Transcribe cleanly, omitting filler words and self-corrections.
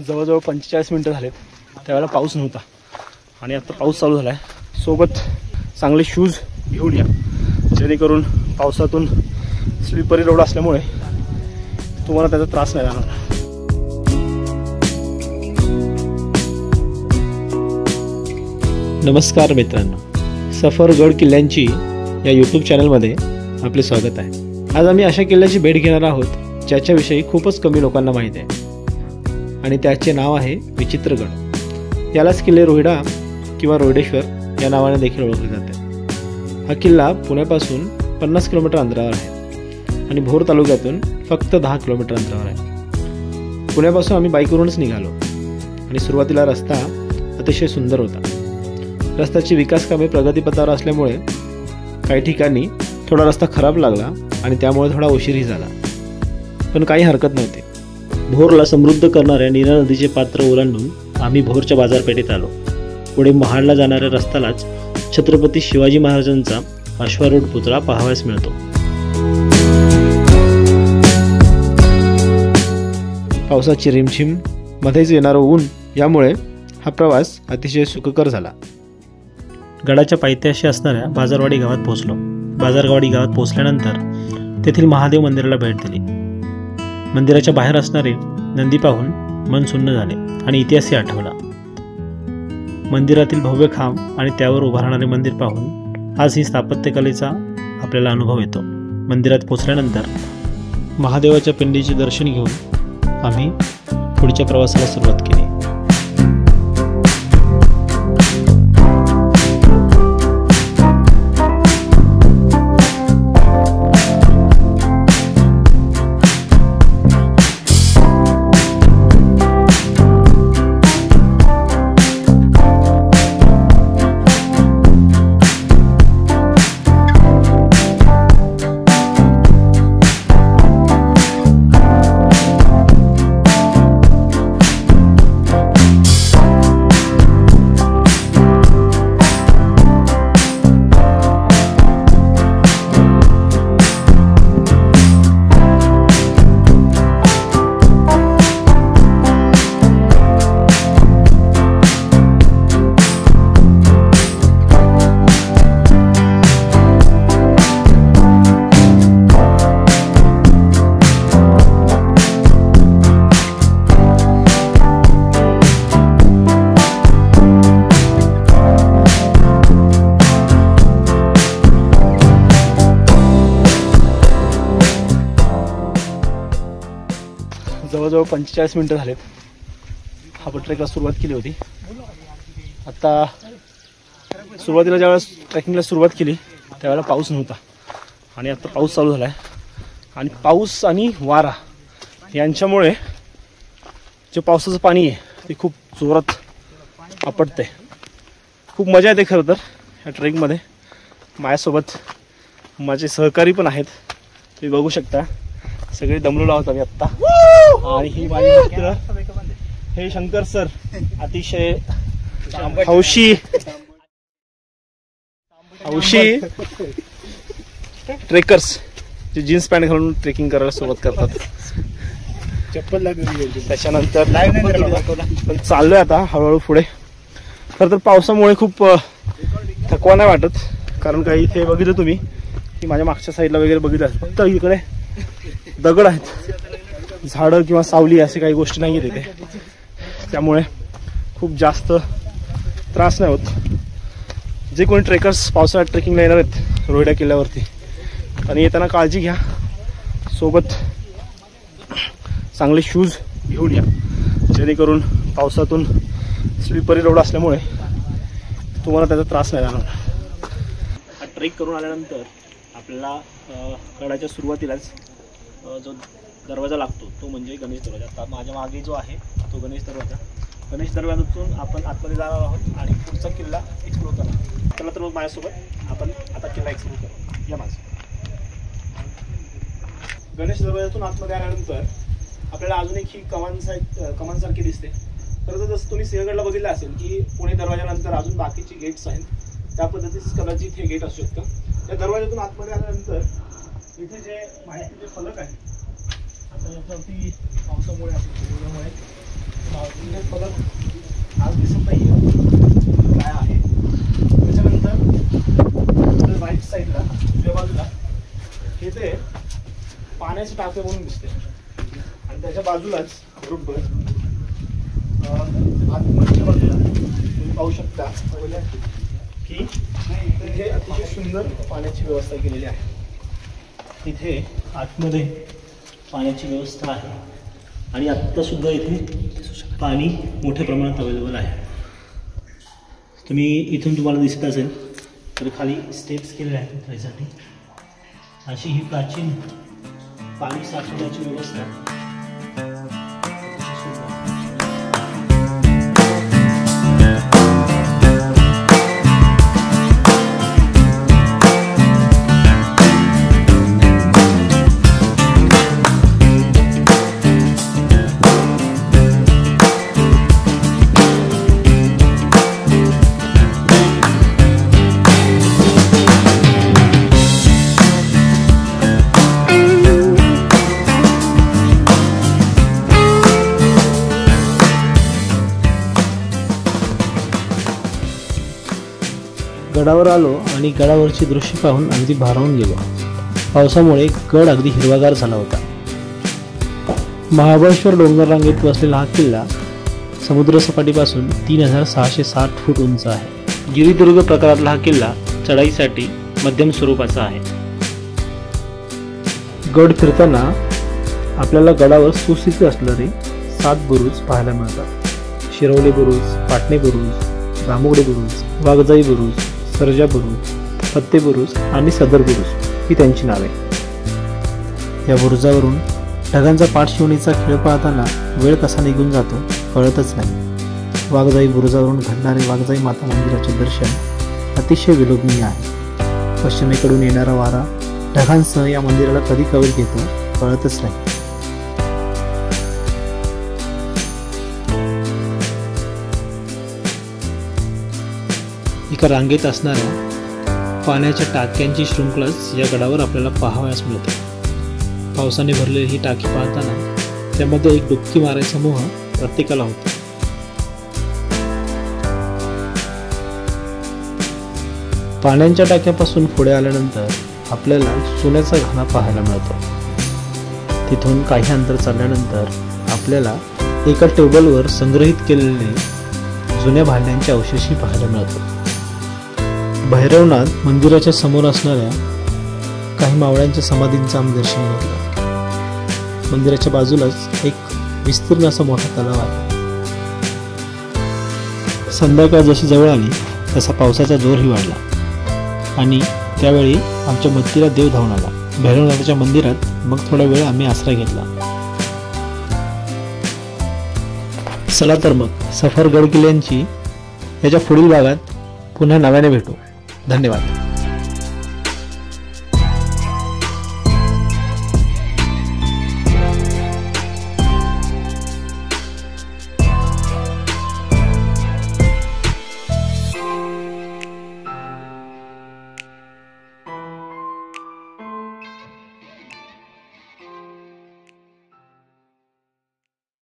जवळजवळ 45 मिनिटं झालेत, त्यावेळेला पाऊस नव्हता आणि आता पाऊस चालू झाला आहे। सोबत चांगले शूज घेऊन या, जेणेकरून पावसातून स्लिपरी रोड असल्यामुळे तुम्हाला त्याचा त्रास नाही जाणार। नमस्कार मित्रांनो, सफर गड किल्ल्यांची या यूट्यूब चॅनलमध्ये आपले स्वागत आहे। आज आम्ही अशा किल्ल्याची भेट घेणार आहोत ज्याच्याविषयी खूपच कमी लोकांना माहिती आहे आणि त्याचे नाव आहे विचित्रगड। यालाच किल्ले रोहिडा किंवा रोहिडेश्वर या नावाने देखील ओळखले जाते। हा किल्ला पुण्यापासून 50 किलोमीटर अंतरावर आहे आणि भोर तालुक्यातून फक्त 10 किलोमीटर अंतरावर आहे। पुण्यापासून आम्ही बाईकवरूनच निघालो आणि सुरुवातीला रस्ता अतिशय सुंदर होता। रस्त्याची विकास कामे प्रगतीपथावर असल्यामुळे काही ठिकाणी थोडा रस्ता खराब लागला आणि त्यामुळे थोडा उशीरही झाला, पण काही हरकत नव्हती। भोरला समृद्ध करणाऱ्या नीरा नदीचे पात्र ओलांडून आम्ही भोरच्या बाजारपेठेत आलो। पुढे महाडला जाणाऱ्या रस्त्यालाच छत्रपती शिवाजी महाराजांचा अश्वारूढ पुतळा पाहावयास मिळतो। पावसाची रिमझिम मध्येच येणारं ऊन यामुळे हा प्रवास अतिशय सुखकर झाला। गडाच्या पायथ्याशी असणाऱ्या बाजारवाडी गावात पोहोचलो। बाजारवाडी गावात पोहोचल्यानंतर तेथील महादेव मंदिराला भेट दिली। मंदिराच्या बाहेर असणारे नंदी पाहून मन सुन्न झाले आणि इतिहासही आठवला। मंदिरातील भव्य खांब आणि त्यावर उभा राहणारे मंदिर पाहून आज ही स्थापत्यकलेचा आपल्याला अनुभव येतो। मंदिरात पोहोचल्यानंतर महादेवाच्या पिंडीचे दर्शन घेऊन आम्ही पुढच्या प्रवासाला सुरुवात केली। जवळजवळ 45 मिनिटं झालेत। आपण ट्रेकला सुरुवात केली होती। आता सुरुवातीला ज्यावेळेस ट्रेकिंगला सुरुवात केली त्यावेळेला पाऊस नव्हता आणि आता पाऊस चालू झाला आहे आणि पाऊस आणि वारा यांच्यामुळे जे पावसाचं पाणी आहे ते खूप जोरात आपटतंय। खूप मजा येते खरं तर ह्या ट्रेकमध्ये। माझ्यासोबत माझे सहकारी पण आहेत, तुम्ही बघू शकता। सगळे दमलेलो आहोत आम्ही आत्ता आणि ही माझी मित्र हे शंकर सर, अतिशय हौशी ट्रेकर्स जे जीन्स पॅन्ट घालून ट्रेकिंग करायला सुरुवात करतात। चप्पल त्याच्यानंतर पण चाललोय आता हळूहळू पुढे। खरं तर पावसामुळे खूप थकवा नाही वाटत, कारण काही इथे बघितलं तुम्ही की माझ्या मागच्या साईडला वगैरे बघितलं फक्त इकडे दगड आहेत, झाडं किंवा सावली असे काही गोष्टी नाही आहेत इथे, त्यामुळे खूप जास्त त्रास नाही होत। जे कोणी ट्रेकर्स पावसाळ्यात ट्रेकिंगला येणार आहेत रोहिडा किल्ल्यावरती आणि येताना काळजी घ्या, सोबत चांगले शूज घेऊन या, जेणेकरून पावसातून स्लिपरी रोड असल्यामुळे तुम्हाला त्याचा त्रास नाही जाणार। हा ट्रेक करून आल्यानंतर आपल्याला गडाच्या सुरुवातीलाच जो दरवाजा लागतो तो म्हणजे गणेश दरवाजा। आता माझ्या मागे जो आहे तो गणेश दरवाजातून आपण आतमध्ये जाणार आहोत आणि पुढचा किल्ला एक्सप्लोर करणार। चला तर मग माझ्यासोबत आपण आता किल्ला एक्सप्लोर करू या। माझं गणेश दरवाजातून आतमध्ये आल्यानंतर आपल्याला अजून एक ही कमानसारखी दिसते। खरं तर जसं तुम्ही सिंहगडला बघितलं असेल की पुणे दरवाजानंतर अजून बाकीची गेट्स आहेत, त्या पद्धतीच कदाचित हे गेट असू शकतं। त्या दरवाजातून आतमध्ये आल्यानंतर इथे जे माहितीचे फलक आहेत, आता याच्यावरती पावसामुळे फलक आज दिसत नाही काय आहे. त्याच्यानंतर राईट साईडला उजव्या बाजूला हे ते पाण्याचे टाके म्हणून दिसते आणि त्याच्या बाजूलाच बरोबर आतमधल्या बाजूला तुम्ही पाहू शकता की इथे अतिशय सुंदर पाण्याची व्यवस्था केलेली आहे. इथे आतमध्ये पाण्याची व्यवस्था आहे आणि आत्तासुद्धा इथे पाणी मोठ्या प्रमाणात अवेलेबल आहे. तुम्ही इथून तुम्हाला दिसत असेल तर खाली स्टेप्स केलेले आहेत उतरायसाठी. अशी ही प्राचीन पाणी साठवण्याची व्यवस्था. गडावर आलो आणि गडावरची दृश्य पाहून अगदी भारावून गेलो. पावसामुळे गड अगदी हिरवागार झाला होता. महाबळेश्वर डोंगर रांगेत वसलेला हा किल्ला समुद्रसपाटीपासून 3660 फूट उंच आहे. गिरिदुर्ग प्रकारातला हा किल्ला चढाईसाठी मध्यम स्वरूपाचा आहे. गड फिरताना आपल्याला गडावर सुस्थितीत असणारे 7 बुरुज पाहायला मिळतात. शिरवली बुरुज, पाटणे बुरुज, रामुगडे बुरुज, वाघजाई बुरुज, सर्जा बुरुज, फत्ते बुरुज आणि सदर बुरुज ही त्यांची नावे. या बुरुजावरून ढगांचा पाठशिवणीचा खेळ पाहताना वेळ कसा निघून जातो कळतच नाही. वाघजाई बुरुजावरून घडणारे वाघजाई माता मंदिराचे दर्शन अतिशय विलोभनीय आहे. पश्चिमेकडून येणारा वारा ढगांसह या मंदिराला कधी कवल घेतो कळतच नाही. एका रांगेत असणाऱ्या पाण्याच्या टाक्यांची शृंखलाच या गडावर आपल्याला पाहावयास मिळते. पावसाने भरलेली ही टाकी पाहताना त्यामध्ये एक डुबकी मारायचा मोह प्रत्येकाला होतो. पाण्याच्या टाक्यापासून पुढे आल्यानंतर आपल्याला सोन्याचा घाणा पाहायला मिळतो. तिथून काही अंतर चालल्यानंतर आपल्याला एका टेबलवर संग्रहित केलेले जुन्या भांड्यांचे अवशेषही पाहायला मिळतात. भैरवनाथ मंदिराच्या समोर असणाऱ्या काही मावळ्यांच्या समाधींचं आम्ही दर्शन घेतलं. मंदिराच्या बाजूलाच एक विस्तीर्ण असा मोठा तलाव आहे. संध्याकाळ जशी जवळ आली तसा पावसाचा जोरही वाढला आणि त्यावेळी आमच्या मदतीला देव धावून आला. भैरवनाथाच्या मंदिरात मग थोडा वेळ आम्ही आसरा घेतला. चला तर मग सफर गड किल्ल्यांची याच्या पुढील भागात पुन्हा नव्याने भेटू. धन्यवाद.